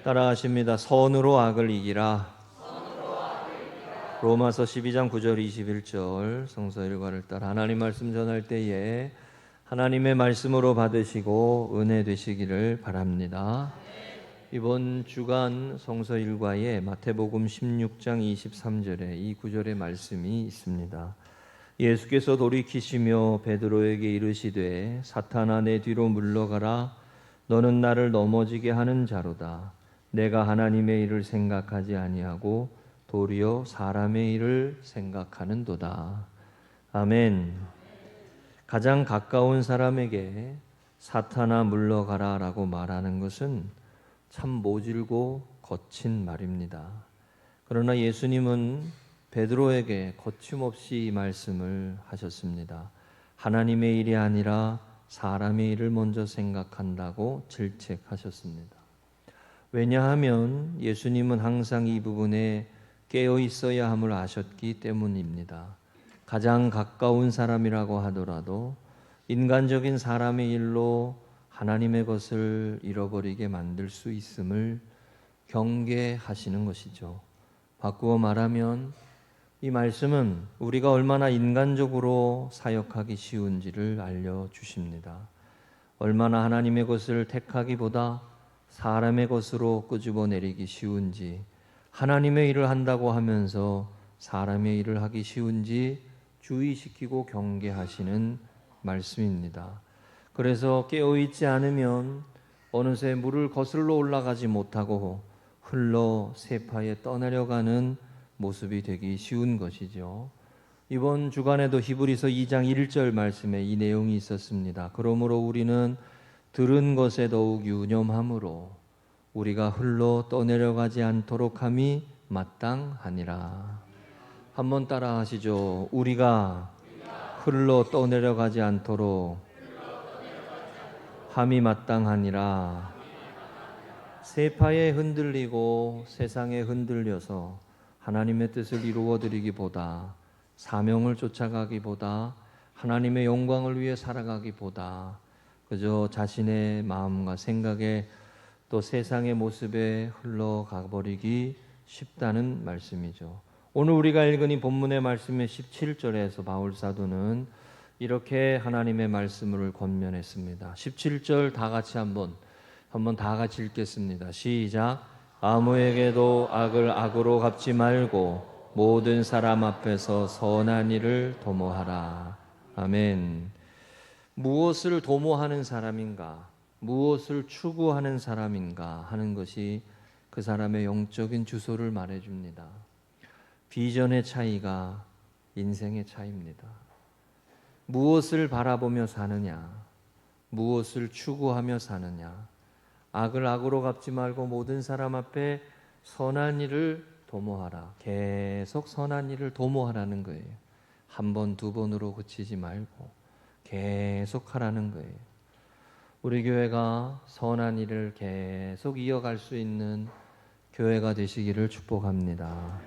따라하십니다. 선으로 악을 이기라. 로마서 12장 9절 21절 성서 일과를 따라 하나님 말씀 전할 때에 하나님의 말씀으로 받으시고 은혜 되시기를 바랍니다. 이번 주간 성서 일과에 마태복음 16장 23절에 이 구절의 말씀이 있습니다. 예수께서 돌이키시며 베드로에게 이르시되 사탄아 내 뒤로 물러가라. 너는 나를 넘어지게 하는 자로다. 내가 하나님의 일을 생각하지 아니하고 도리어 사람의 일을 생각하는도다. 아멘. 가장 가까운 사람에게 사탄아 물러가라 라고 말하는 것은 참 모질고 거친 말입니다. 그러나 예수님은 베드로에게 거침없이 이 말씀을 하셨습니다. 하나님의 일이 아니라 사람의 일을 먼저 생각한다고 질책하셨습니다. 왜냐하면 예수님은 항상 이 부분에 깨어 있어야 함을 아셨기 때문입니다. 가장 가까운 사람이라고 하더라도 인간적인 사람의 일로 하나님의 것을 잃어버리게 만들 수 있음을 경계하시는 것이죠. 바꾸어 말하면 이 말씀은 우리가 얼마나 인간적으로 사역하기 쉬운지를 알려주십니다. 얼마나 하나님의 것을 택하기보다 사람의 것으로 끄집어내리기 쉬운지, 하나님의 일을 한다고 하면서 사람의 일을 하기 쉬운지 주의시키고 경계하시는 말씀입니다. 그래서 깨어있지 않으면 어느새 물을 거슬러 올라가지 못하고 흘러 세파에 떠내려가는 모습이 되기 쉬운 것이죠. 이번 주간에도 히브리서 2장 1절 말씀에 이 내용이 있었습니다. 그러므로 우리는 들은 것에 더욱 유념함으로 우리가 흘러 떠내려가지 않도록 함이 마땅하니라. 한번 따라 하시죠. 우리가 흘러 떠내려가지 않도록 함이 마땅하니라. 세파에 흔들리고 세상에 흔들려서 하나님의 뜻을 이루어드리기보다, 사명을 쫓아가기보다, 하나님의 영광을 위해 살아가기보다 그저 자신의 마음과 생각에 또 세상의 모습에 흘러가 버리기 쉽다는 말씀이죠. 오늘 우리가 읽은 이 본문의 말씀의 17절에서 바울사도는 이렇게 하나님의 말씀을 권면했습니다. 17절 다 같이 한번 다 같이 읽겠습니다. 시작. 아무에게도 악을 악으로 갚지 말고 모든 사람 앞에서 선한 일을 도모하라. 아멘. 무엇을 도모하는 사람인가, 무엇을 추구하는 사람인가 하는 것이 그 사람의 영적인 주소를 말해줍니다. 비전의 차이가 인생의 차이입니다. 무엇을 바라보며 사느냐, 무엇을 추구하며 사느냐, 악을 악으로 갚지 말고 모든 사람 앞에 선한 일을 도모하라. 계속 선한 일을 도모하라는 거예요. 한 번, 두 번으로 그치지 말고 계속 하라는 거예요. 우리 교회가 선한 일을 계속 이어갈 수 있는 교회가 되시기를 축복합니다.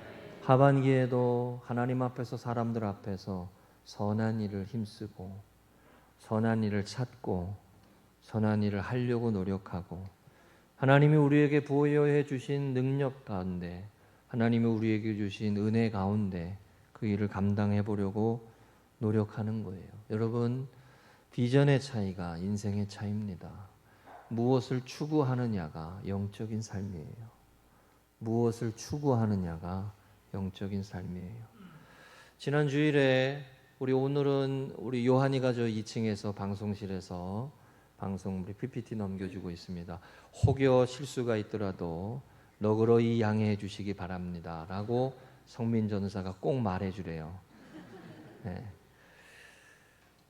하반기에도 하나님 앞에서, 사람들 앞에서 선한 일을 힘쓰고 선한 일을 찾고 선한 일을 하려고 노력하고, 하나님이 우리에게 부여해 주신 능력 가운데, 하나님이 우리에게 주신 은혜 가운데 그 일을 감당해 보려고 노력하는 거예요. 여러분, 비전의 차이가 인생의 차이입니다. 무엇을 추구하느냐가 영적인 삶이에요. 무엇을 추구하느냐가 영적인 삶이에요. 지난 주일에 오늘은 우리 요한이가 저 2층에서 방송실에서 우리 PPT 넘겨주고 있습니다. 혹여 실수가 있더라도 너그러이 양해해 주시기 바랍니다 라고 성민 전사가 꼭 말해주래요. 네.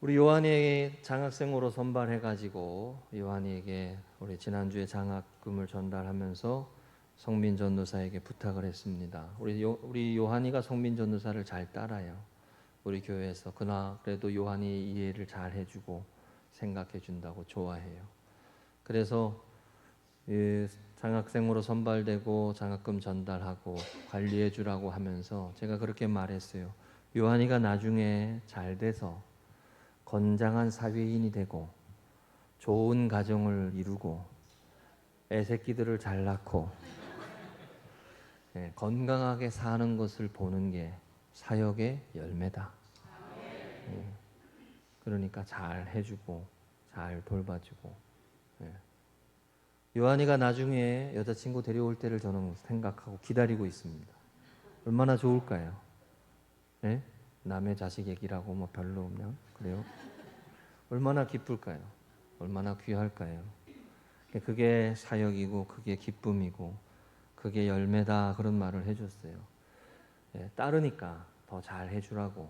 우리 요한이 장학생으로 선발해가지고 요한이에게 우리 지난주에 장학금을 전달하면서 성민 전도사에게 부탁을 했습니다. 우리 요한이가 성민 전도사를 잘 따라요. 우리 교회에서 그래도 요한이 이해를 잘 해주고 생각해 준다고 좋아해요. 그래서 장학생으로 선발되고 장학금 전달하고 관리해 주라고 하면서 제가 그렇게 말했어요. 요한이가 나중에 잘 돼서 건장한 사회인이 되고 좋은 가정을 이루고 애새끼들을 잘 낳고 건강하게 사는 것을 보는 게 사역의 열매다. 그러니까 잘 해주고 잘 돌봐주고. 요한이가 나중에 여자친구 데려올 때를 저는 생각하고 기다리고 있습니다. 얼마나 좋을까요? 남의 자식 얘기라고 뭐 별로 없냐? 그래요? 얼마나 기쁠까요? 얼마나 귀할까요? 그게 사역이고 그게 기쁨이고 그게 열매다, 그런 말을 해줬어요. 따르니까 더 잘 해주라고.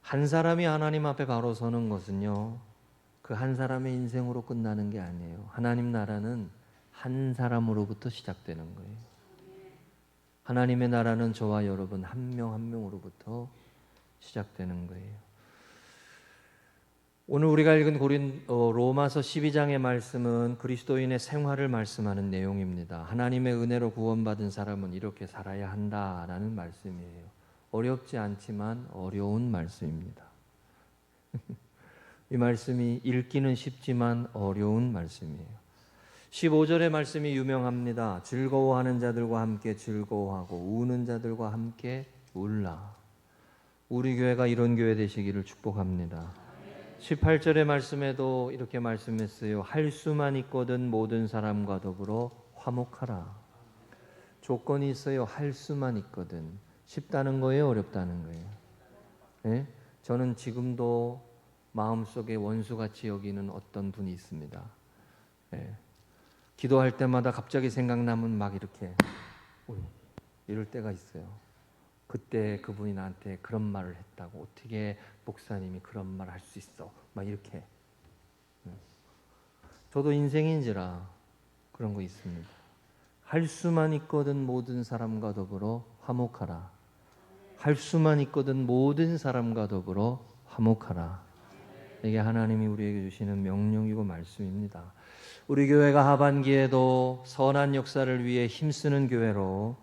한 사람이 하나님 앞에 바로 서는 것은요, 그 한 사람의 인생으로 끝나는 게 아니에요. 하나님 나라는 한 사람으로부터 시작되는 거예요. 하나님의 나라는 저와 여러분 한 명 한 명으로부터 시작되는 거예요. 오늘 우리가 읽은 로마서 12장의 말씀은 그리스도인의 생활을 말씀하는 내용입니다. 하나님의 은혜로 구원받은 사람은 이렇게 살아야 한다라는 말씀이에요. 어렵지 않지만 어려운 말씀입니다. 이 말씀이 읽기는 쉽지만 어려운 말씀이에요. 15절의 말씀이 유명합니다. 즐거워하는 자들과 함께 즐거워하고 우는 자들과 함께 울라. 우리 교회가 이런 교회 되시기를 축복합니다. 18절의 말씀에도 이렇게 말씀했어요. 할 수만 있거든 모든 사람과 더불어 화목하라. 조건이 있어요. 할 수만 있거든. 쉽다는 거예요? 어렵다는 거예요? 저는 지금도 마음속에 원수같이 여기는 어떤 분이 있습니다. 기도할 때마다 갑자기 생각나면 막 이렇게 이럴 때가 있어요. 그때 그분이 나한테 그런 말을 했다고, 어떻게 목사님이 그런 말을 할 수 있어, 막 이렇게. 저도 인생인지라 그런 거 있습니다. 할 수만 있거든 모든 사람과 더불어 화목하라. 할 수만 있거든 모든 사람과 더불어 화목하라. 이게 하나님이 우리에게 주시는 명령이고 말씀입니다. 우리 교회가 하반기에도 선한 역사를 위해 힘쓰는 교회로,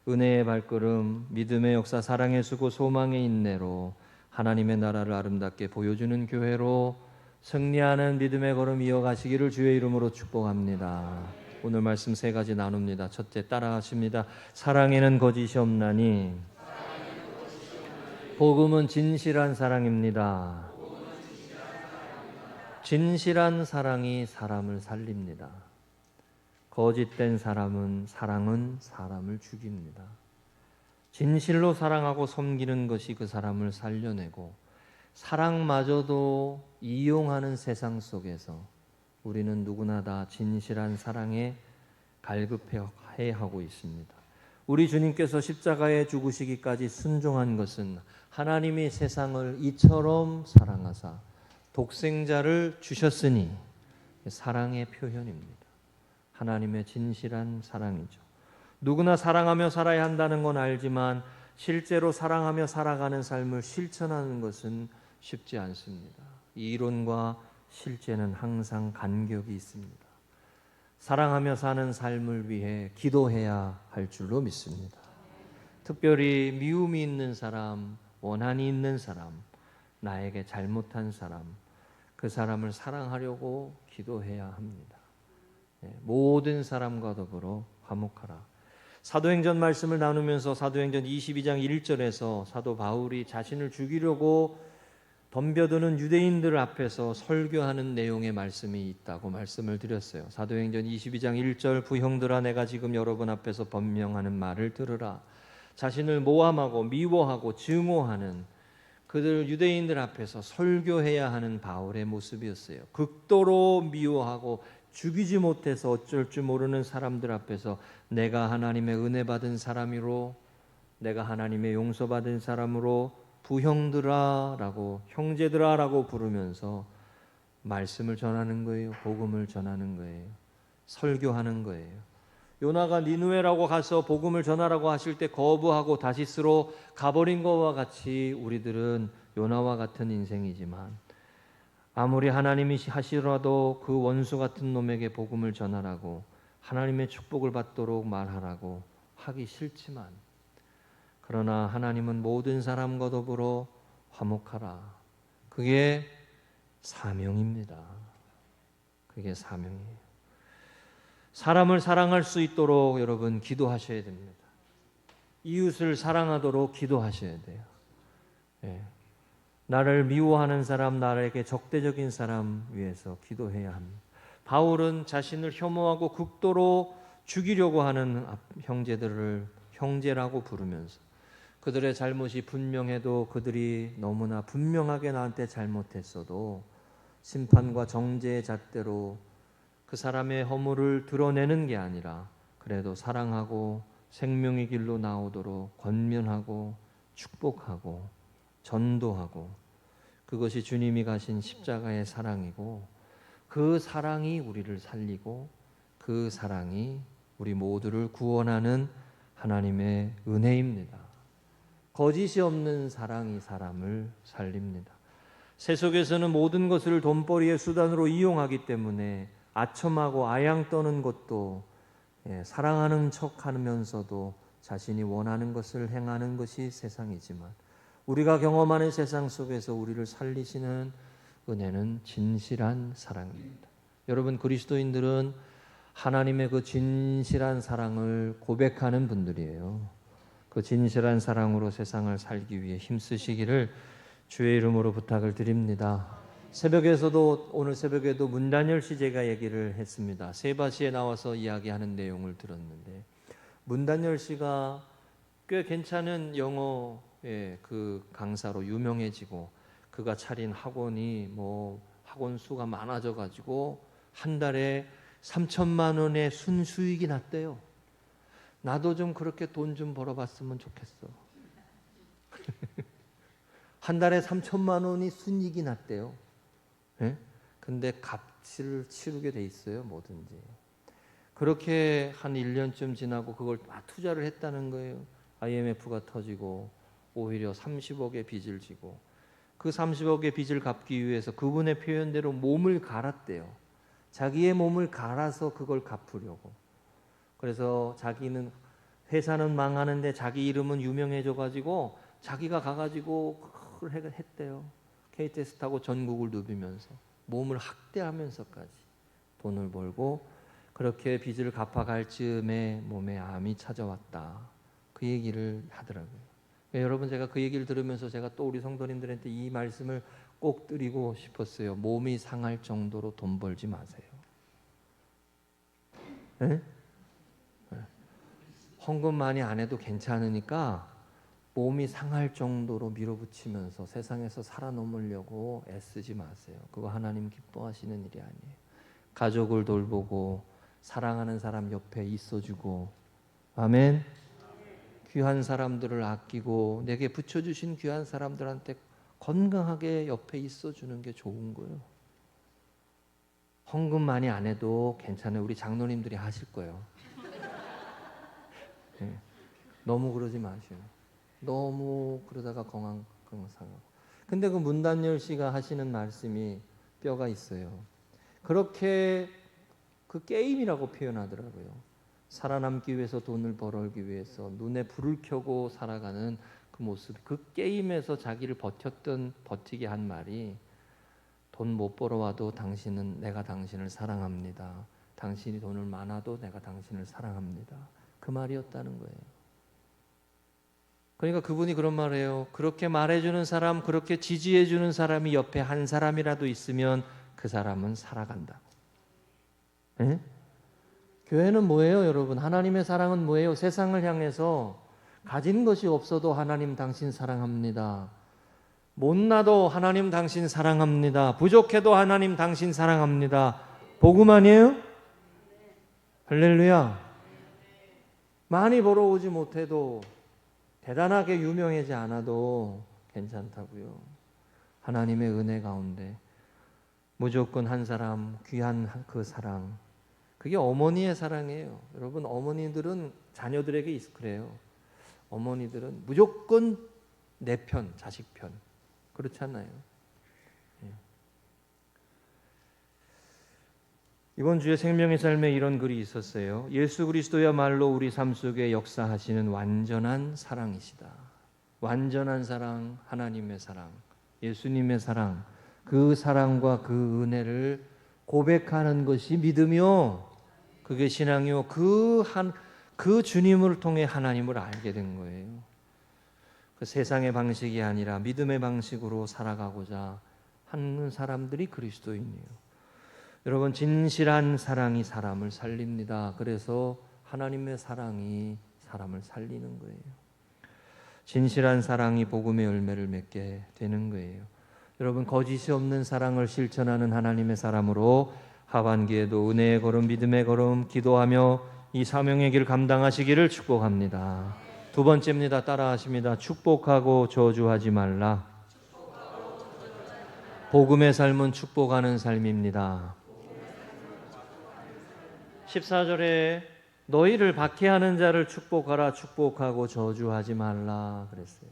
은혜의 발걸음, 믿음의 역사, 사랑의 수고, 소망의 인내로 하나님의 나라를 아름답게 보여주는 교회로 승리하는 믿음의 걸음 이어가시기를 주의 이름으로 축복합니다. 오늘 말씀 세 가지 나눕니다. 첫째, 따라하십니다. 사랑에는 거짓이 없나니 복음은 진실한 사랑입니다. 진실한 사랑이 사람을 살립니다. 거짓된 사랑은 사람을 죽입니다. 진실로 사랑하고 섬기는 것이 그 사람을 살려내고, 사랑마저도 이용하는 세상 속에서 우리는 누구나 다 진실한 사랑에 갈급해 하고 있습니다. 우리 주님께서 십자가에 죽으시기까지 순종한 것은 하나님이 세상을 이처럼 사랑하사 독생자를 주셨으니 사랑의 표현입니다. 하나님의 진실한 사랑이죠. 누구나 사랑하며 살아야 한다는 건 알지만 실제로 사랑하며 살아가는 삶을 실천하는 것은 쉽지 않습니다. 이 이론과 실제는 항상 간격이 있습니다. 사랑하며 사는 삶을 위해 기도해야 할 줄로 믿습니다. 특별히 미움이 있는 사람, 원한이 있는 사람, 나에게 잘못한 사람, 그 사람을 사랑하려고 기도해야 합니다. 모든 사람과 더불어 화목하라. 사도행전 말씀을 나누면서 사도행전 22장 1절에서 사도 바울이 자신을 죽이려고 덤벼드는 유대인들 앞에서 설교하는 내용의 말씀이 있다고 말씀을 드렸어요. 사도행전 22장 1절, 부형들아 내가 지금 여러분 앞에서 번명하는 말을 들으라. 자신을 모함하고 미워하고 증오하는 그들 유대인들 앞에서 설교해야 하는 바울의 모습이었어요. 극도로 미워하고 죽이지 못해서 어쩔 줄 모르는 사람들 앞에서 내가 하나님의 은혜 받은 사람이로, 내가 하나님의 용서받은 사람으로 부형들아 라고, 형제들아 라고 부르면서 말씀을 전하는 거예요. 복음을 전하는 거예요. 설교하는 거예요. 요나가 니느웨라고 가서 복음을 전하라고 하실 때 거부하고 다시스로 가버린 것과 같이 우리들은 요나와 같은 인생이지만, 아무리 하나님이 하시더라도 그 원수 같은 놈에게 복음을 전하라고, 하나님의 축복을 받도록 말하라고 하기 싫지만, 그러나 하나님은 모든 사람과 더불어 화목하라. 그게 사명입니다. 그게 사명이에요. 사람을 사랑할 수 있도록 여러분 기도하셔야 됩니다. 이웃을 사랑하도록 기도하셔야 돼요. 예. 나를 미워하는 사람, 나에게 적대적인 사람 위해서 기도해야 합니다. 바울은 자신을 혐오하고 극도로 죽이려고 하는 형제들을 형제라고 부르면서 그들의 잘못이 분명해도 그들이 너무나 분명하게 나한테 잘못했어도 심판과 정죄의 잣대로 그 사람의 허물을 드러내는 게 아니라 그래도 사랑하고 생명의 길로 나오도록 권면하고 축복하고 전도하고, 그것이 주님이 가신 십자가의 사랑이고 그 사랑이 우리를 살리고 그 사랑이 우리 모두를 구원하는 하나님의 은혜입니다. 거짓이 없는 사랑이 사람을 살립니다. 세속에서는 모든 것을 돈벌이의 수단으로 이용하기 때문에 아첨하고 아양 떠는 것도 사랑하는 척하면서도 자신이 원하는 것을 행하는 것이 세상이지만, 우리가 경험하는 세상 속에서 우리를 살리시는 은혜는 진실한 사랑입니다. 여러분, 그리스도인들은 하나님의 그 진실한 사랑을 고백하는 분들이에요. 그 진실한 사랑으로 세상을 살기 위해 힘쓰시기를 주의 이름으로 부탁을 드립니다. 새벽에서도, 오늘 새벽에도 문단열 씨제가 얘기를 했습니다. 세바시에 나와서 이야기하는 내용을 들었는데, 문단열 씨가 꽤 괜찮은 영어의 그 강사로 유명해지고, 그가 차린 학원이 학원 수가 많아져 가지고 한 달에 3천만 원의 순수익이 났대요. 나도 좀 그렇게 돈 좀 벌어봤으면 좋겠어. 한 달에 3천만 원이 순이익이 났대요. 근데 값을 치르게 돼 있어요, 뭐든지. 그렇게 한 1년쯤 지나고 그걸 투자를 했다는 거예요. IMF가 터지고 오히려 30억의 빚을 지고, 그 30억의 빚을 갚기 위해서 그분의 표현대로 몸을 갈았대요. 자기의 몸을 갈아서 그걸 갚으려고. 그래서 자기는, 회사는 망하는데 자기 이름은 유명해져 가지고 자기가 가가지고 그걸 했대요. KTX 타고 전국을 누비면서 몸을 학대하면서까지 돈을 벌고, 그렇게 빚을 갚아갈 즈음에 몸에 암이 찾아왔다, 그 얘기를 하더라고요. 여러분, 제가 그 얘기를 들으면서 제가 또 우리 성도님들한테 이 말씀을 꼭 드리고 싶었어요. 몸이 상할 정도로 돈 벌지 마세요. 네? 헌금 많이 안 해도 괜찮으니까 몸이 상할 정도로 밀어붙이면서 세상에서 살아남으려고 애쓰지 마세요. 그거 하나님 기뻐하시는 일이 아니에요. 가족을 돌보고 사랑하는 사람 옆에 있어주고, 아멘. 귀한 사람들을 아끼고 내게 붙여주신 귀한 사람들한테 건강하게 옆에 있어주는 게 좋은 거예요. 헌금 많이 안 해도 괜찮아요. 우리 장로님들이 하실 거예요. 네. 너무 그러지 마시오. 너무 그러다가 건강 상하고. 근데 그 문단열 씨가 하시는 말씀이 뼈가 있어요. 그렇게 그 게임이라고 표현하더라고요. 살아남기 위해서, 돈을 벌어오기 위해서 눈에 불을 켜고 살아가는 그 모습, 그 게임에서 자기를 버티게 한 말이, 돈 못 벌어와도 내가 당신을 사랑합니다. 당신이 돈을 많아도 내가 당신을 사랑합니다. 그 말이었다는 거예요. 그러니까 그분이 그런 말이에요. 그렇게 말해주는 사람, 그렇게 지지해주는 사람이 옆에 한 사람이라도 있으면 그 사람은 살아간다. 에? 교회는 뭐예요, 여러분? 하나님의 사랑은 뭐예요? 세상을 향해서 가진 것이 없어도 하나님 당신 사랑합니다. 못나도 하나님 당신 사랑합니다. 부족해도 하나님 당신 사랑합니다. 복음 아니에요? 할렐루야. 많이 벌어오지 못해도, 대단하게 유명하지 않아도 괜찮다고요. 하나님의 은혜 가운데 무조건 한 사람, 귀한 그 사랑, 그게 어머니의 사랑이에요. 여러분, 어머니들은 자녀들에게 그래요. 어머니들은 무조건 내 편, 자식 편. 그렇지 않나요? 이번 주에 생명의 삶에 이런 글이 있었어요. 예수 그리스도야말로 우리 삶 속에 역사하시는 완전한 사랑이시다. 완전한 사랑, 하나님의 사랑, 예수님의 사랑, 그 사랑과 그 은혜를 고백하는 것이 믿음이요, 그게 신앙이요. 그 주님을 통해 하나님을 알게 된 거예요. 그 세상의 방식이 아니라 믿음의 방식으로 살아가고자 하는 사람들이 그리스도인이에요. 여러분, 진실한 사랑이 사람을 살립니다. 그래서 하나님의 사랑이 사람을 살리는 거예요. 진실한 사랑이 복음의 열매를 맺게 되는 거예요. 여러분, 거짓이 없는 사랑을 실천하는 하나님의 사람으로 하반기에도 은혜의 걸음, 믿음의 걸음 기도하며 이 사명의 길 감당하시기를 축복합니다. 두 번째입니다. 따라하십니다. 축복하고 저주하지 말라. 복음의 삶은 축복하는 삶입니다. 14절에 너희를 박해하는 자를 축복하라. 축복하고 저주하지 말라 그랬어요.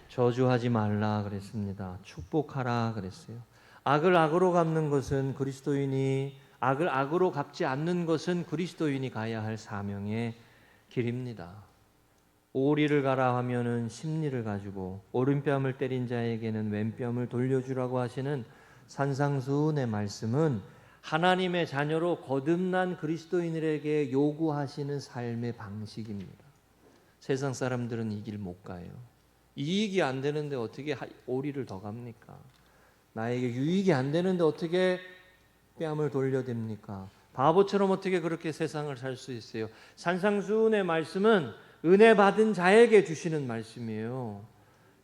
저주하지 말라 그랬습니다. 축복하라 그랬어요. 악을 악으로 갚는 것은 그리스도인이 악을 악으로 갚지 않는 것은 그리스도인이 가야 할 사명의 길입니다. 오리를 가라 하면은 십리를 가지고 오른뺨을 때린 자에게는 왼뺨을 돌려주라고 하시는 산상수훈의 말씀은 하나님의 자녀로 거듭난 그리스도인들에게 요구하시는 삶의 방식입니다. 세상 사람들은 이 길 못 가요. 이익이 안 되는데 어떻게 오리를 더 갑니까? 나에게 유익이 안 되는데 어떻게 뺨을 돌려댑니까? 바보처럼 어떻게 그렇게 세상을 살 수 있어요? 산상수훈의 말씀은 은혜 받은 자에게 주시는 말씀이에요.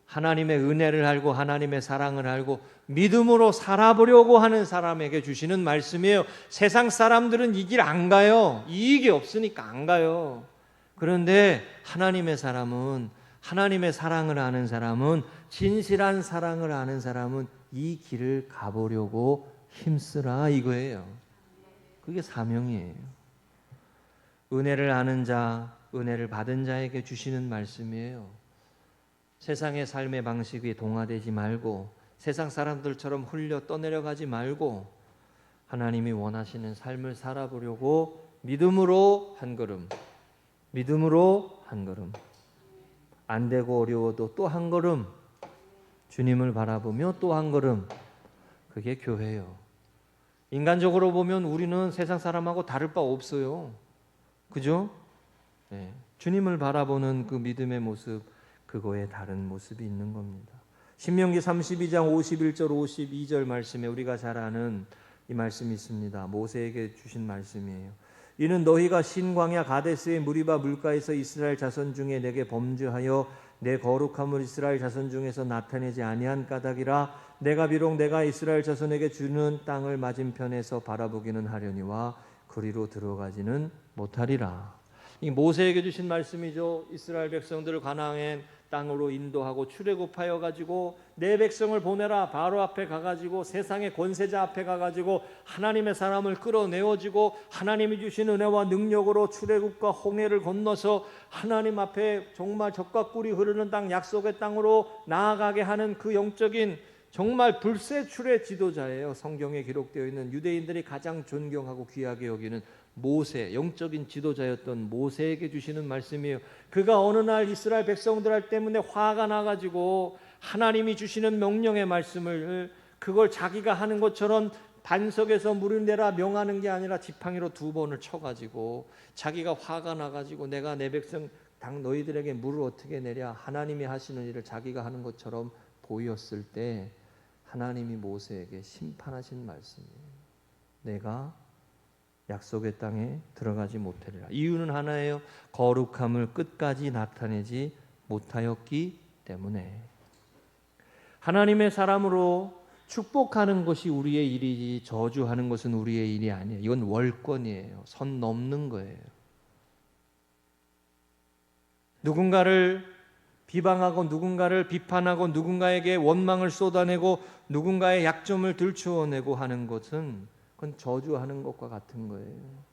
하나님의 은혜를 알고 하나님의 사랑을 알고 믿음으로 살아보려고 하는 사람에게 주시는 말씀이에요. 세상 사람들은 이 길 안 가요. 이익이 없으니까 안 가요. 그런데 하나님의 사람은, 하나님의 사랑을 아는 사람은, 진실한 사랑을 아는 사람은 이 길을 가보려고 힘쓰라 이거예요. 그게 사명이에요. 은혜를 아는 자, 은혜를 받은 자에게 주시는 말씀이에요. 세상의 삶의 방식에 동화되지 말고 세상 사람들처럼 흘려 떠내려가지 말고 하나님이 원하시는 삶을 살아보려고 믿음으로 한 걸음, 믿음으로 한 걸음, 안 되고 어려워도 또 한 걸음, 주님을 바라보며 또 한 걸음, 그게 교회예요. 인간적으로 보면 우리는 세상 사람하고 다를 바 없어요. 그죠? 네. 주님을 바라보는 그 믿음의 모습, 그거에 다른 모습이 있는 겁니다. 신명기 32장 51절 52절 말씀에 우리가 잘 아는 이 말씀이 있습니다. 모세에게 주신 말씀이에요. 이는 너희가 신광야 가데스의 무리바 물가에서 이스라엘 자손 중에 내게 범죄하여 내 거룩함을 이스라엘 자손 중에서 나타내지 아니한 까닭이라. 내가 비록 내가 이스라엘 자손에게 주는 땅을 맞은편에서 바라보기는 하려니와 그리로 들어가지는 못하리라. 이 모세에게 주신 말씀이죠. 이스라엘 백성들을 가나안의 땅으로 인도하고 출애굽하여 가지고 내 백성을 보내라. 바로 앞에 가가지고 세상의 권세자 앞에 가가지고 하나님의 사람을 끌어내어지고 하나님이 주신 은혜와 능력으로 출애굽과 홍해를 건너서 하나님 앞에 정말 젖과 꿀이 흐르는 땅, 약속의 땅으로 나아가게 하는 그 영적인 정말 불세출의 지도자예요. 성경에 기록되어 있는 유대인들이 가장 존경하고 귀하게 여기는 모세, 영적인 지도자였던 모세에게 주시는 말씀이에요. 그가 어느 날 이스라엘 백성들 때문에 화가 나가지고 하나님이 주시는 명령의 말씀을 그걸 자기가 하는 것처럼 반석에서 물을 내라 명하는 게 아니라 지팡이로 2번을 쳐가지고 자기가 화가 나가지고 내가 내 백성 너희들에게 물을 어떻게 내랴, 하나님이 하시는 일을 자기가 하는 것처럼 보였을 때 하나님이 모세에게 심판하신 말씀이에요. 내가 약속의 땅에 들어가지 못하리라. 이유는 하나예요. 거룩함을 끝까지 나타내지 못하였기 때문에. 하나님의 사람으로 축복하는 것이 우리의 일이지 저주하는 것은 우리의 일이 아니에요. 이건 월권이에요. 선 넘는 거예요. 누군가를 비방하고 누군가를 비판하고 누군가에게 원망을 쏟아내고 누군가의 약점을 들추어내고 하는 것은 그건 저주하는 것과 같은 거예요.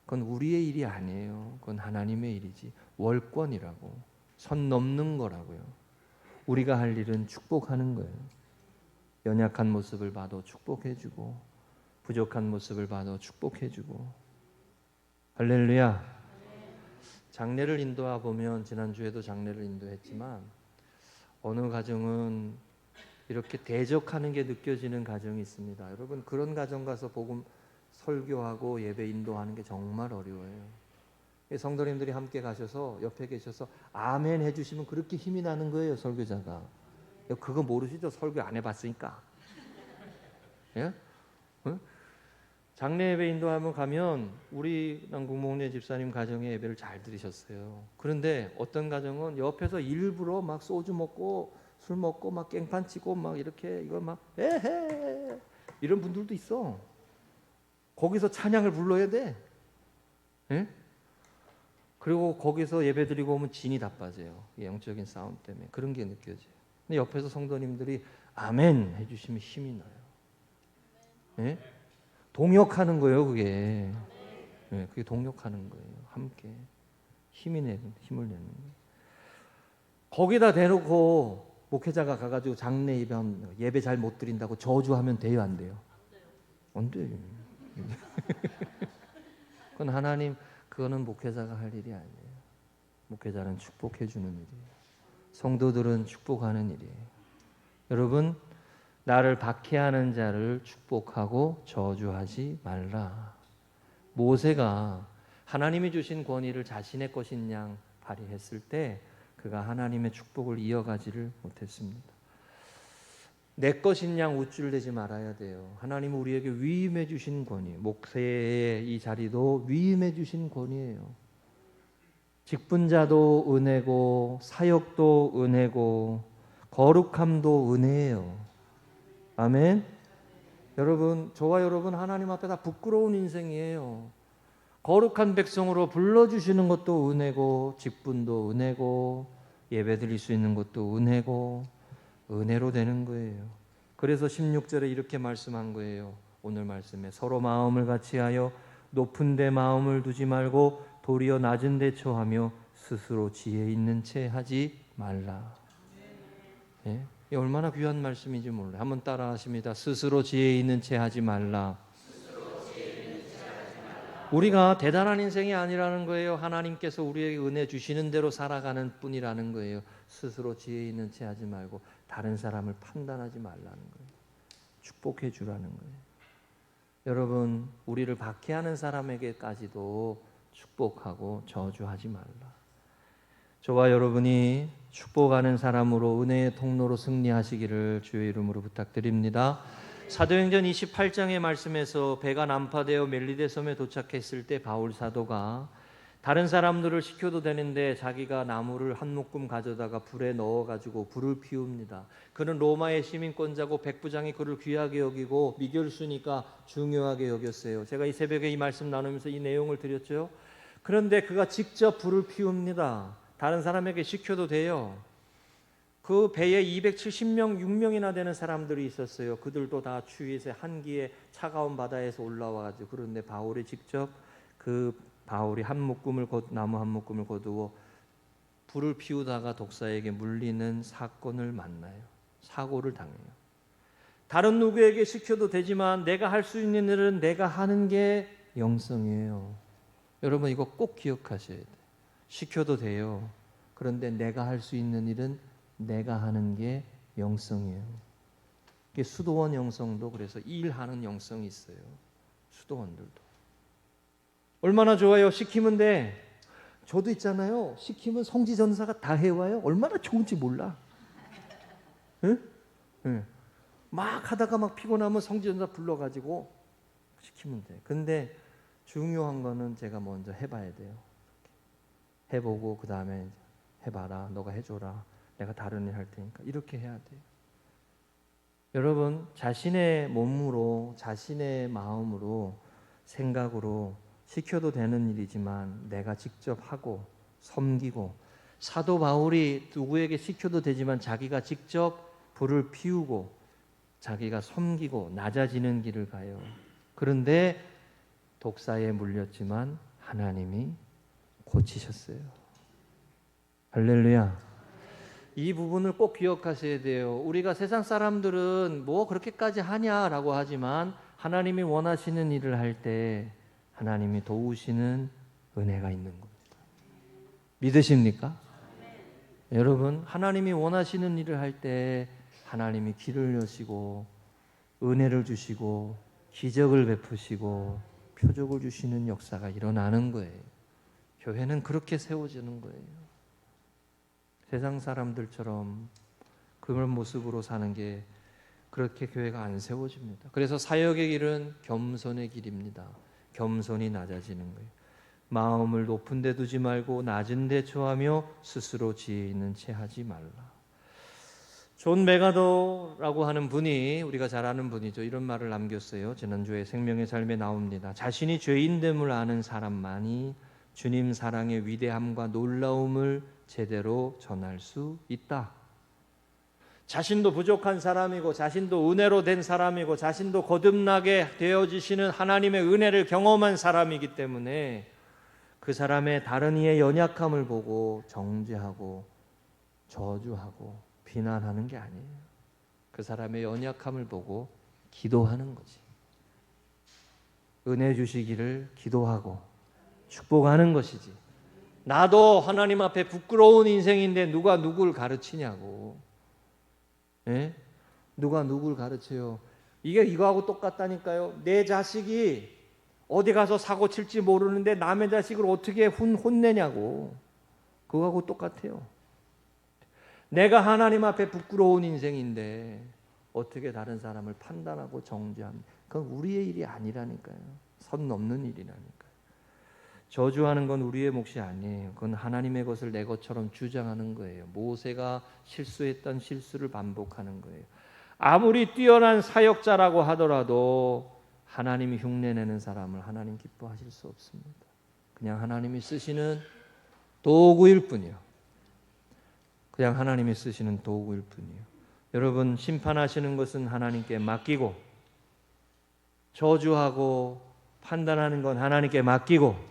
그건 우리의 일이 아니에요. 그건 하나님의 일이지. 월권이라고. 선 넘는 거라고요. 우리가 할 일은 축복하는 거예요. 연약한 모습을 봐도 축복해주고 부족한 모습을 봐도 축복해주고. 할렐루야. 장례를 인도하 보면 지난주에도 장례를 인도했지만 어느 가정은 이렇게 대적하는 게 느껴지는 가정이 있습니다. 여러분 그런 가정 가서 복음 설교하고 예배 인도하는 게 정말 어려워요. 성도님들이 함께 가셔서 옆에 계셔서 아멘 해주시면 그렇게 힘이 나는 거예요, 설교자가. 그거 모르시죠? 설교 안 해봤으니까. 예? 어? 장례 예배 인도하면 가면 우리 남궁목례 집사님 가정의 예배를 잘 들으셨어요. 그런데 어떤 가정은 옆에서 일부러 막 소주 먹고 술 먹고 막 깽판 치고 막 이렇게 이거 막 에헤 이런 분들도 있어. 거기서 찬양을 불러야 돼. 예? 그리고 거기서 예배 드리고 오면 진이 다 빠져요. 영적인 싸움 때문에 그런 게 느껴져요. 근데 옆에서 성도님들이 아멘 해주시면 힘이 나요. 예? 동역하는 거예요, 그게. 네, 그게 동역하는 거예요. 함께 힘을 내는 거예요. 거기다 대놓고 목회자가 가가지고 장례 예배 잘 못 드린다고 저주하면 돼요, 안 돼요? 안 돼요. 그건 하나님, 그거는 목회자가 할 일이 아니에요. 목회자는 축복해 주는 일이에요. 성도들은 축복하는 일이에요. 여러분, 나를 박해하는 자를 축복하고 저주하지 말라. 모세가 하나님이 주신 권위를 자신의 것인 양 발휘했을 때 그가 하나님의 축복을 이어가지를 못했습니다. 내 것인 양 우쭐대지 말아야 돼요. 하나님은 우리에게 위임해 주신 권위, 목회의 이 자리도 위임해 주신 권위예요. 직분자도 은혜고 사역도 은혜고 거룩함도 은혜예요. 아멘. 여러분, 저와 여러분 하나님 앞에 다 부끄러운 인생이에요. 거룩한 백성으로 불러주시는 것도 은혜고 직분도 은혜고 예배드릴 수 있는 것도 은혜고 은혜로 되는 거예요. 그래서 16절에 이렇게 말씀한 거예요. 오늘 말씀에 서로 마음을 같이하여 높은 데 마음을 두지 말고 도리어 낮은 데 처하며 스스로 지혜 있는 채 하지 말라. 예? 이 얼마나 귀한 말씀인지 몰라요. 한번 따라 하십니다. 스스로 지혜 있는 채 하지 말라. 우리가 대단한 인생이 아니라는 거예요. 하나님께서 우리에게 은혜 주시는 대로 살아가는 뿐이라는 거예요. 스스로 지혜 있는 채 하지 말고 다른 사람을 판단하지 말라는 거예요. 축복해 주라는 거예요. 여러분, 우리를 박해하는 사람에게까지도 축복하고 저주하지 말라. 저와 여러분이 축복하는 사람으로 은혜의 통로로 승리하시기를 주의 이름으로 부탁드립니다. 사도행전 28장의 말씀에서 배가 난파되어 멜리데 섬에 도착했을 때 바울 사도가 다른 사람들을 시켜도 되는데 자기가 나무를 한 묶음 가져다가 불에 넣어가지고 불을 피웁니다. 그는 로마의 시민권자고 백부장이 그를 귀하게 여기고 미결수니까 중요하게 여겼어요. 제가 이 새벽에 이 말씀 나누면서 이 내용을 드렸죠. 그런데 그가 직접 불을 피웁니다. 다른 사람에게 시켜도 돼요. 그 배에 270명, 6명이나 되는 사람들이 있었어요. 그들도 다 추위에 한기에 차가운 바다에서 올라와가지고 그런데 바울이 직접 바울이 나무 한 묶음을 거두어 불을 피우다가 독사에게 물리는 사건을 만나요. 사고를 당해요. 다른 누구에게 시켜도 되지만 내가 할 수 있는 일은 내가 하는 게 영성이에요. 여러분 이거 꼭 기억하셔야 돼요. 시켜도 돼요. 그런데 내가 할 수 있는 일은 내가 하는 게 영성이에요. 수도원 영성도 그래서 일하는 영성이 있어요. 수도원들도. 얼마나 좋아요. 시키면 돼. 저도 있잖아요. 시키면 성지전사가 다 해와요. 얼마나 좋은지 몰라. 응? 응. 막 하다가 막 피곤하면 성지전사 불러가지고 시키면 돼. 근데 중요한 거는 제가 먼저 해봐야 돼요. 해보고 그 다음에 해봐라. 너가 해줘라. 내가 다른 일 할 테니까. 이렇게 해야 돼요. 여러분 자신의 몸으로 자신의 마음으로 생각으로 시켜도 되는 일이지만 내가 직접 하고 섬기고 사도 바울이 누구에게 시켜도 되지만 자기가 직접 불을 피우고 자기가 섬기고 낮아지는 길을 가요. 그런데 독사에 물렸지만 하나님이 고치셨어요. 할렐루야. 이 부분을 꼭 기억하셔야 돼요. 우리가 세상 사람들은 뭐 그렇게까지 하냐라고 하지만 하나님이 원하시는 일을 할 때 하나님이 도우시는 은혜가 있는 겁니다. 믿으십니까? 여러분 하나님이 원하시는 일을 할 때 하나님이 길을 여시고 은혜를 주시고 기적을 베푸시고 표적을 주시는 역사가 일어나는 거예요. 교회는 그렇게 세워지는 거예요. 세상 사람들처럼 그런 모습으로 사는 게 그렇게 교회가 안 세워집니다. 그래서 사역의 길은 겸손의 길입니다. 겸손히 낮아지는 거예요. 마음을 높은 데 두지 말고 낮은 데 처하며 스스로 지혜 있는 채 하지 말라. 존 메가더라고 하는 분이, 우리가 잘 아는 분이죠. 이런 말을 남겼어요. 지난주에 생명의 삶에 나옵니다. 자신이 죄인됨을 아는 사람만이 주님 사랑의 위대함과 놀라움을 제대로 전할 수 있다. 자신도 부족한 사람이고 자신도 은혜로 된 사람이고 자신도 거듭나게 되어지시는 하나님의 은혜를 경험한 사람이기 때문에 그 사람의 다른 이의 연약함을 보고 정죄하고 저주하고 비난하는 게 아니에요. 그 사람의 연약함을 보고 기도하는 거지. 은혜 주시기를 기도하고 축복하는 것이지. 나도 하나님 앞에 부끄러운 인생인데 누가 누굴 가르치냐고. 예? 누가 누굴 가르쳐요? 이게 이거하고 똑같다니까요. 내 자식이 어디 가서 사고 칠지 모르는데 남의 자식을 어떻게 혼내냐고. 그거하고 똑같아요. 내가 하나님 앞에 부끄러운 인생인데 어떻게 다른 사람을 판단하고 정죄합니까? 그건 우리의 일이 아니라니까요. 선 넘는 일이라니까요. 저주하는 건 우리의 몫이 아니에요. 그건 하나님의 것을 내 것처럼 주장하는 거예요. 모세가 실수했던 실수를 반복하는 거예요. 아무리 뛰어난 사역자라고 하더라도 하나님이 흉내내는 사람을 하나님 기뻐하실 수 없습니다. 그냥 하나님이 쓰시는 도구일 뿐이요. 그냥 하나님이 쓰시는 도구일 뿐이요. 여러분, 심판하시는 것은 하나님께 맡기고 저주하고 판단하는 건 하나님께 맡기고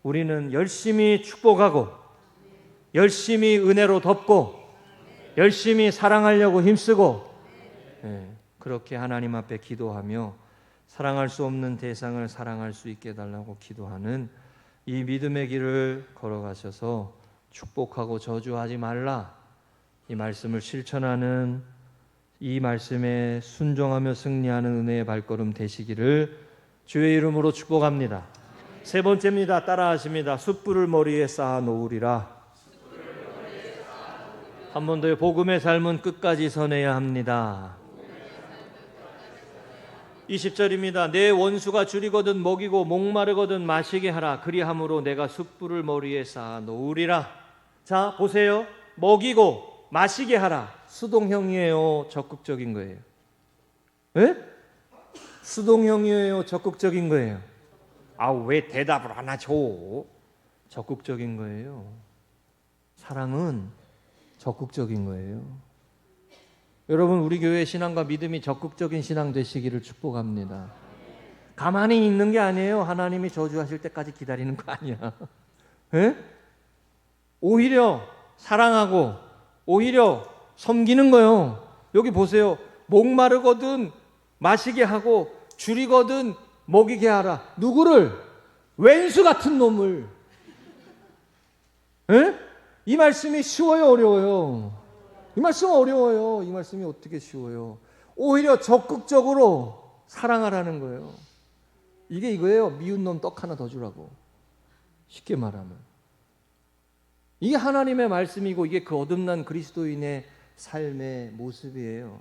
우리는 열심히 축복하고 열심히 은혜로 덮고 열심히 사랑하려고 힘쓰고 그렇게 하나님 앞에 기도하며 사랑할 수 없는 대상을 사랑할 수 있게 해달라고 기도하는 이 믿음의 길을 걸어가셔서 축복하고 저주하지 말라, 이 말씀을 실천하는, 이 말씀에 순종하며 승리하는 은혜의 발걸음 되시기를 주의 이름으로 축복합니다. 세 번째입니다. 따라하십니다. 숯불을 머리에 쌓아 놓으리라. 한 번 더요. 복음의 삶은 끝까지 선해야 합니다. 20절입니다. 내 원수가 줄이거든 먹이고 목마르거든 마시게 하라. 그리함으로 내가 숯불을 머리에 쌓아 놓으리라. 자, 보세요. 먹이고 마시게 하라. 수동형이에요, 적극적인 거예요? 예? 수동형이에요, 적극적인 거예요? 왜 대답을 안 하죠? 적극적인 거예요. 사랑은 적극적인 거예요. 여러분, 우리 교회 신앙과 믿음이 적극적인 신앙 되시기를 축복합니다. 가만히 있는 게 아니에요. 하나님이 저주하실 때까지 기다리는 거 아니야. 에? 오히려 사랑하고 오히려 섬기는 거예요. 여기 보세요. 목마르거든 마시게 하고 줄이거든 먹이게 하라. 누구를? 왼수 같은 놈을. 에? 이 말씀이 쉬워요, 어려워요? 이 말씀 어려워요. 이 말씀이 어떻게 쉬워요? 오히려 적극적으로 사랑하라는 거예요. 이게 이거예요. 미운 놈 떡 하나 더 주라고. 쉽게 말하면. 이게 하나님의 말씀이고 이게 그 거듭난 그리스도인의 삶의 모습이에요.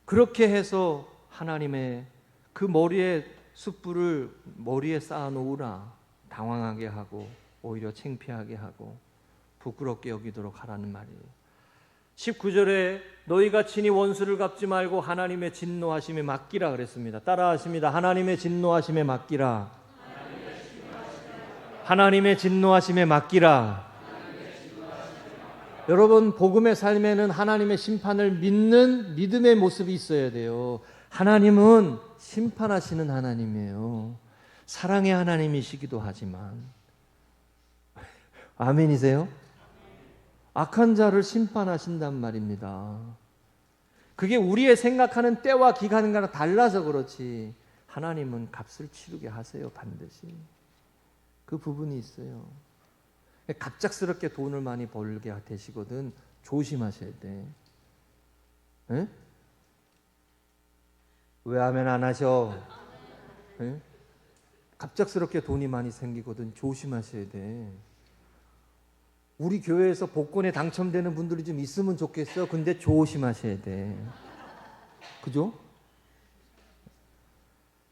그렇게 해서 하나님의 그 머리에 숯불을 머리에 쌓아 놓으라. 당황하게 하고 오히려 창피하게 하고 부끄럽게 여기도록 하라는 말이에요. 19절에 너희가 친히 원수를 갚지 말고 하나님의 진노하심에 맡기라 그랬습니다. 따라하십니다. 하나님의 진노하심에 맡기라. 하나님의 진노하심에 맡기라. 여러분, 복음의 삶에는 하나님의 심판을 믿는 믿음의 모습이 있어야 돼요. 하나님은 심판하시는 하나님이에요. 사랑의 하나님이시기도 하지만. 아멘이세요? 악한 자를 심판하신단 말입니다. 그게 우리의 생각하는 때와 기간과는 달라서 그렇지 하나님은 값을 치르게 하세요. 반드시. 그 부분이 있어요. 갑작스럽게 돈을 많이 벌게 되시거든 조심하셔야 돼. 에? 왜 아멘 안 하셔? 에? 갑작스럽게 돈이 많이 생기거든. 조심하셔야 돼. 우리 교회에서 복권에 당첨되는 분들이 좀 있으면 좋겠어. 근데 조심하셔야 돼. 그죠?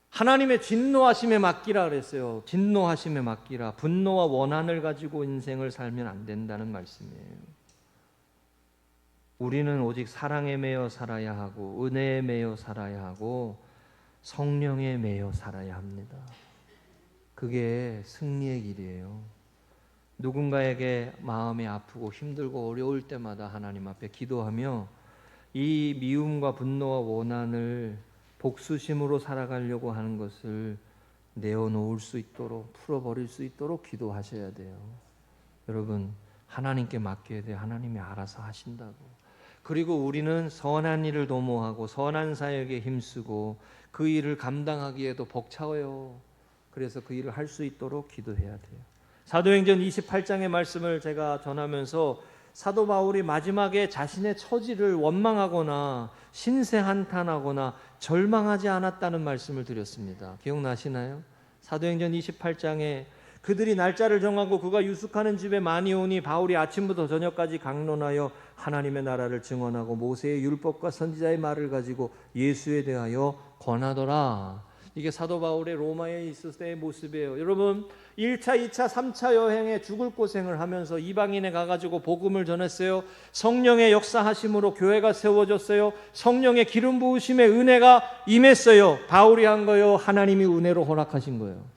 하나님의 진노하심에 맡기라 그랬어요. 진노하심에 맡기라. 분노와 원한을 가지고 인생을 살면 안 된다는 말씀이에요. 우리는 오직 사랑에 매여 살아야 하고 은혜에 매여 살아야 하고 성령에 매여 살아야 합니다. 그게 승리의 길이에요. 누군가에게 마음이 아프고 힘들고 어려울 때마다 하나님 앞에 기도하며 이 미움과 분노와 원한을 복수심으로 살아가려고 하는 것을 내어놓을 수 있도록, 풀어버릴 수 있도록 기도하셔야 돼요. 여러분, 하나님께 맡겨야 돼요. 하나님이 알아서 하신다고. 그리고 우리는 선한 일을 도모하고 선한 사역에 힘쓰고 그 일을 감당하기에도 벅차워요. 그래서 그 일을 할 수 있도록 기도해야 돼요. 사도행전 28장의 말씀을 제가 전하면서 사도 바울이 마지막에 자신의 처지를 원망하거나 신세한탄하거나 절망하지 않았다는 말씀을 드렸습니다. 기억나시나요? 사도행전 28장에 그들이 날짜를 정하고 그가 유숙하는 집에 많이 오니 바울이 아침부터 저녁까지 강론하여 하나님의 나라를 증언하고 모세의 율법과 선지자의 말을 가지고 예수에 대하여 권하더라. 이게 사도 바울의 로마에 있을 때의 모습이에요. 여러분, 1차, 2차, 3차 여행에 죽을 고생을 하면서 이방인에 가가지고 복음을 전했어요. 성령의 역사하심으로 교회가 세워졌어요. 성령의 기름 부으심의 은혜가 임했어요. 바울이 한 거요? 하나님이 은혜로 허락하신 거예요.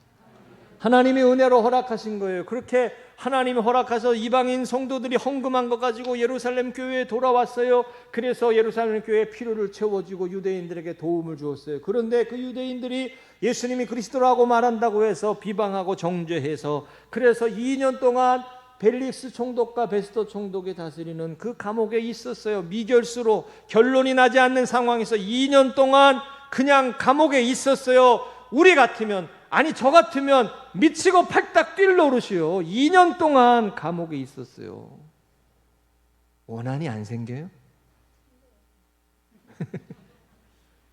하나님이 은혜로 허락하신 거예요. 그렇게 하나님이 허락해서 이방인 성도들이 헌금한 것 가지고 예루살렘 교회에 돌아왔어요. 그래서 예루살렘 교회의 필요를 채워주고 유대인들에게 도움을 주었어요. 그런데 그 유대인들이 예수님이 그리스도라고 말한다고 해서 비방하고 정죄해서 그래서 2년 동안 벨릭스 총독과 베스도 총독이 다스리는 그 감옥에 있었어요. 미결수로 결론이 나지 않는 상황에서 2년 동안 그냥 감옥에 있었어요. 우리 같으면, 아니 저 같으면 미치고 팔딱 뛸 노릇이요. 2년 동안 감옥에 있었어요. 원한이 안 생겨요?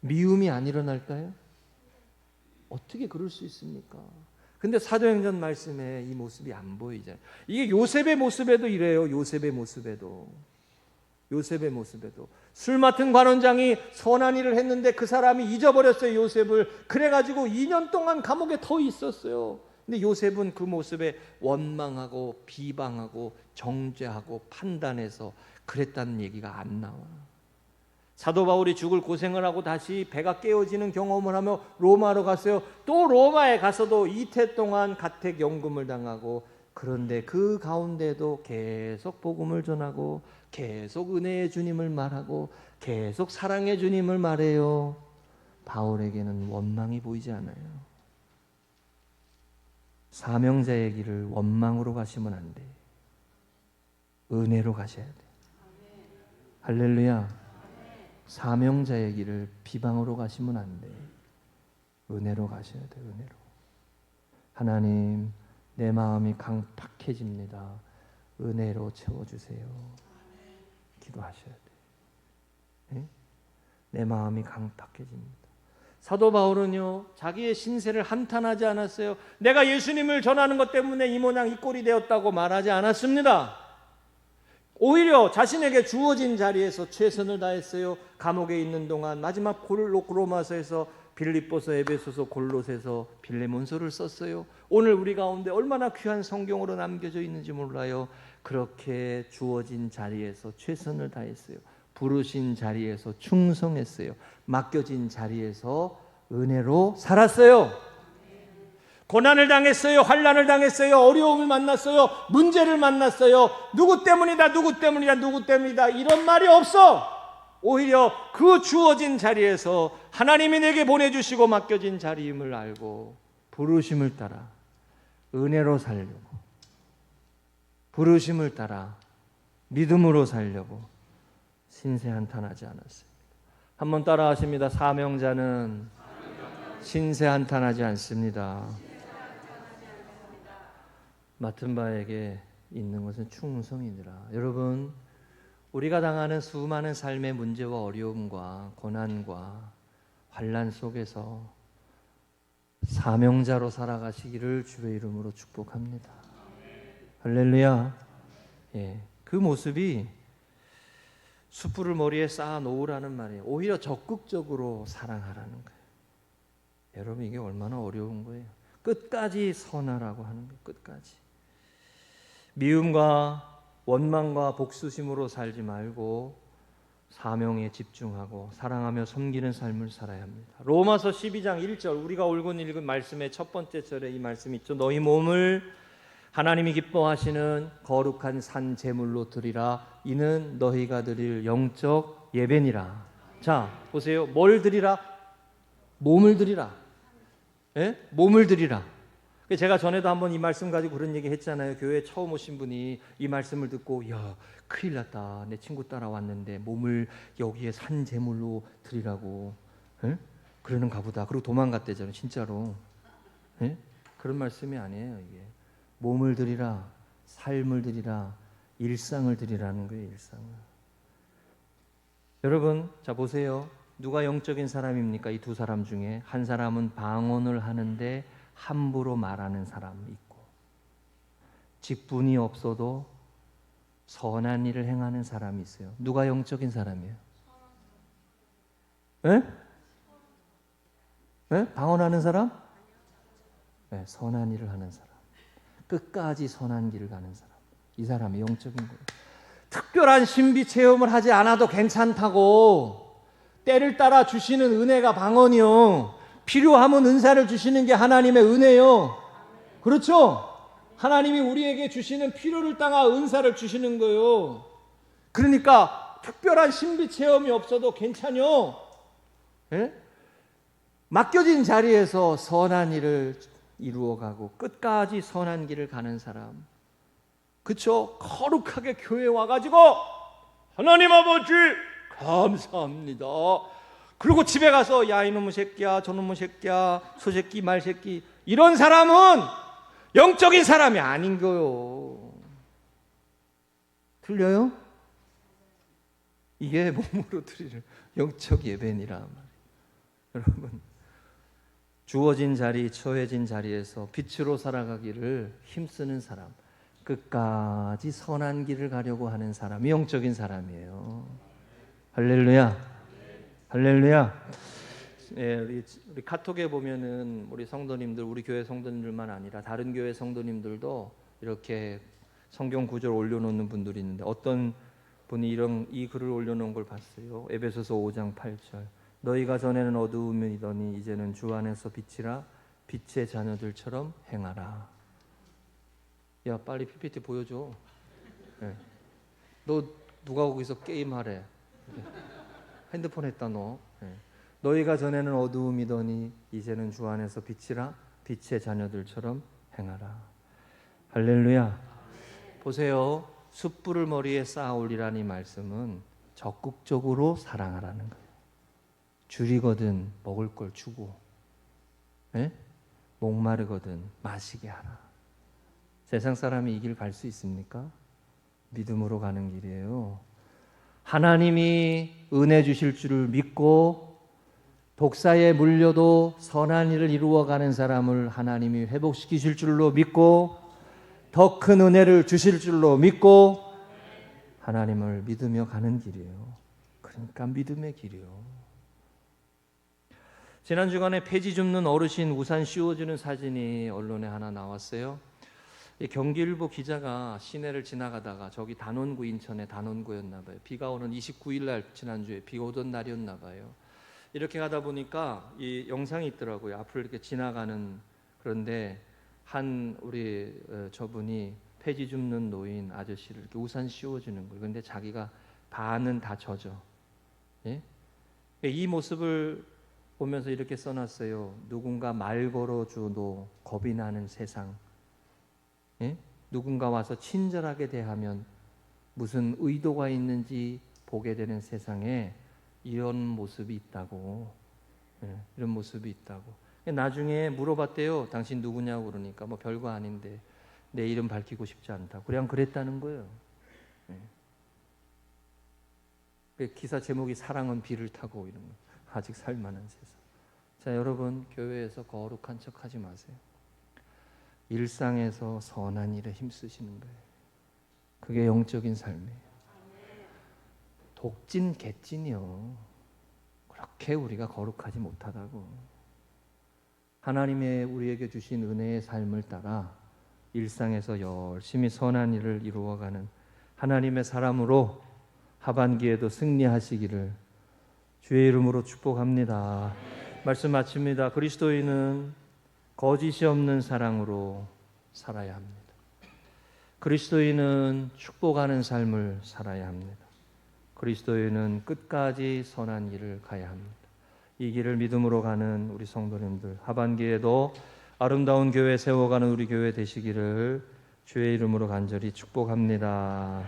미움이 안 일어날까요? 어떻게 그럴 수 있습니까? 근데 사도행전 말씀에 이 모습이 안 보이잖아요. 이게 요셉의 모습에도 이래요. 요셉의 모습에도 술 맡은 관원장이 선한 일을 했는데 그 사람이 잊어버렸어요. 요셉을. 그래가지고 2년 동안 감옥에 더 있었어요. 근데 요셉은 그 모습에 원망하고 비방하고 정죄하고 판단해서 그랬다는 얘기가 안 나와. 사도 바울이 죽을 고생을 하고 다시 배가 깨어지는 경험을 하며 로마로 갔어요. 또 로마에 가서도 이태 동안 가택연금을 당하고, 그런데 그 가운데도 계속 복음을 전하고 계속 은혜의 주님을 말하고 계속 사랑의 주님을 말해요. 바울에게는 원망이 보이지 않아요. 사명자의 길을 원망으로 가시면 안 돼. 은혜로 가셔야 돼. 할렐루야. 사명자의 길을 비방으로 가시면 안 돼. 은혜로 가셔야 돼. 은혜로. 하나님, 내 마음이 강팍해집니다. 은혜로 채워주세요. 기도하셔야 돼. 내 마음이 강팍해집니다. 사도 바울은요, 자기의 신세를 한탄하지 않았어요. 내가 예수님을 전하는 것 때문에 이 모양 이 꼴이 되었다고 말하지 않았습니다. 오히려 자신에게 주어진 자리에서 최선을 다했어요. 감옥에 있는 동안 마지막 로마서에서 빌립보서, 에베소서, 골로새서, 빌레몬서를 썼어요. 오늘 우리 가운데 얼마나 귀한 성경으로 남겨져 있는지 몰라요. 그렇게 주어진 자리에서 최선을 다했어요. 부르신 자리에서 충성했어요. 맡겨진 자리에서 은혜로 살았어요. 고난을 당했어요. 환난을 당했어요. 어려움을 만났어요. 문제를 만났어요. 누구 때문이다, 누구 때문이다, 누구 때문이다 이런 말이 없어. 오히려 그 주어진 자리에서 하나님이 내게 보내주시고 맡겨진 자리임을 알고 부르심을 따라 은혜로 살려고, 부르심을 따라 믿음으로 살려고 신세한탄하지 않았습니다. 한번 따라 하십니다. 사명자는 신세한탄하지 않습니다. 맡은 바에게 있는 것은 충성이니라. 여러분, 우리가 당하는 수많은 삶의 문제와 어려움과 고난과 환난 속에서 사명자로 살아가시기를 주의 이름으로 축복합니다. 할렐루야. 예, 그 모습이 숯불을 머리에 쌓아 놓으라는 말이에요. 오히려 적극적으로 사랑하라는 거예요. 여러분, 이게 얼마나 어려운 거예요. 끝까지 선하라고 하는 거예요. 끝까지. 미움과 원망과 복수심으로 살지 말고 사명에 집중하고 사랑하며 섬기는 삶을 살아야 합니다. 로마서 12장 1절, 우리가 오늘 읽은 말씀의 첫 번째 절에 이 말씀이 있죠. 너희 몸을 하나님이 기뻐하시는 거룩한 산 제물로 드리라. 이는 너희가 드릴 영적 예배니라. 자, 보세요. 뭘 드리라? 몸을 드리라. 예? 몸을 드리라. 제가 전에도 한번 이 말씀 가지고 그런 얘기 했잖아요. 교회에 처음 오신 분이 이 말씀을 듣고, 야, 큰일 났다. 내 친구 따라왔는데 몸을 여기에 산 제물로 드리라고. 예? 그러는가 보다. 그리고 도망갔대잖아요. 진짜로. 예? 그런 말씀이 아니에요. 이게 몸을 드리라, 삶을 드리라, 일상을 드리라는 거예요. 일상을. 여러분, 자 보세요. 누가 영적인 사람입니까? 이 두 사람 중에 한 사람은 방언을 하는데 함부로 말하는 사람이 있고, 직분이 없어도 선한 일을 행하는 사람이 있어요. 누가 영적인 사람이에요? 에? 에? 방언하는 사람? 네, 선한 일을 하는 사람. 끝까지 선한 길을 가는 사람. 이 사람이 영적인 거예요. 특별한 신비 체험을 하지 않아도 괜찮다고. 때를 따라 주시는 은혜가 방언이요. 필요하면 은사를 주시는 게 하나님의 은혜요. 그렇죠? 하나님이 우리에게 주시는 필요를 따라 은사를 주시는 거예요. 그러니까 특별한 신비 체험이 없어도 괜찮요. 예? 맡겨진 자리에서 선한 일을 이루어가고 끝까지 선한 길을 가는 사람. 그쵸? 거룩하게 교회에 와가지고 하나님 아버지 감사합니다. 그리고 집에 가서 야 이놈의 새끼야 저놈의 새끼야 소새끼 말새끼 이런 사람은 영적인 사람이 아닌 거요. 틀려요? 이게 몸으로 드리는 영적 예배니라 말이에요. 여러분, 주어진 자리, 처해진 자리에서 빛으로 살아가기를 힘쓰는 사람, 끝까지 선한 길을 가려고 하는 사람이 영적인 사람이에요. 할렐루야. 할렐루야. 예, 우리 카톡에 보면은 우리 성도님들, 우리 교회 성도님들만 아니라 다른 교회 성도님들도 이렇게 성경 구절 올려놓는 분들이 있는데, 어떤 분이 이 글을 올려놓은 걸 봤어요. 에베소서 5장 8절. 너희가 전에는 어두움이더니 이제는 주 안에서 빛이라. 빛의 자녀들처럼 행하라. 야, 빨리 PPT 보여줘. 네. 너 누가 거기서 게임하래? 핸드폰 했다 너. 네. 너희가 전에는 어두움이더니 이제는 주 안에서 빛이라. 빛의 자녀들처럼 행하라. 할렐루야. 보세요. 숯불을 머리에 쌓아 올리라는 이 말씀은 적극적으로 사랑하라는 거예요. 줄이거든 먹을 걸 주고, 네? 목마르거든 마시게 하라. 세상 사람이 이 길 갈 수 있습니까? 믿음으로 가는 길이에요. 하나님이 은혜 주실 줄을 믿고 독사에 물려도 선한 일을 이루어가는 사람을 하나님이 회복시키실 줄로 믿고 더 큰 은혜를 주실 줄로 믿고 하나님을 믿으며 가는 길이에요. 그러니까 믿음의 길이요. 지난 주간에 폐지 줍는 어르신 우산 씌워주는 사진이 언론에 하나 나왔어요. 경기일보 기자가 시내를 지나가다가 저기 단원구, 인천의 단원구였나 봐요. 비가 오는 29일 날, 지난주에 비 오던 날이었나 봐요. 이렇게 가다 보니까 이 영상이 있더라고요. 앞으로 이렇게 지나가는, 그런데 한 우리 저분이 폐지 줍는 노인 아저씨를 이렇게 우산 씌워주는 거예요. 그런데 자기가 반은 다 젖어. 예? 이 모습을 보면서 이렇게 써놨어요. 누군가 말 걸어줘도 겁이 나는 세상. 예? 누군가 와서 친절하게 대하면 무슨 의도가 있는지 보게 되는 세상에 이런 모습이 있다고. 예, 이런 모습이 있다고. 나중에 물어봤대요. 당신 누구냐고. 그러니까 뭐 별거 아닌데 내 이름 밝히고 싶지 않다. 그냥 그랬다는 거예요. 예. 기사 제목이 사랑은 비를 타고 이런 거. 아직 살만한 세상. 자, 여러분, 교회에서 거룩한 척 하지 마세요. 일상에서 선한 일에 힘쓰시는 거예요. 그게 영적인 삶이에요. 독진, 개찐이요. 그렇게 우리가 거룩하지 못하다고. 하나님의 우리에게 주신 은혜의 삶을 따라 일상에서 열심히 선한 일을 이루어가는 하나님의 사람으로 하반기에도 승리하시기를 주의 이름으로 축복합니다. 말씀 마칩니다. 그리스도인은 거짓이 없는 사랑으로 살아야 합니다. 그리스도인은 축복하는 삶을 살아야 합니다. 그리스도인은 끝까지 선한 길을 가야 합니다. 이 길을 믿음으로 가는 우리 성도님들, 하반기에도 아름다운 교회 세워가는 우리 교회 되시기를 주의 이름으로 간절히 축복합니다.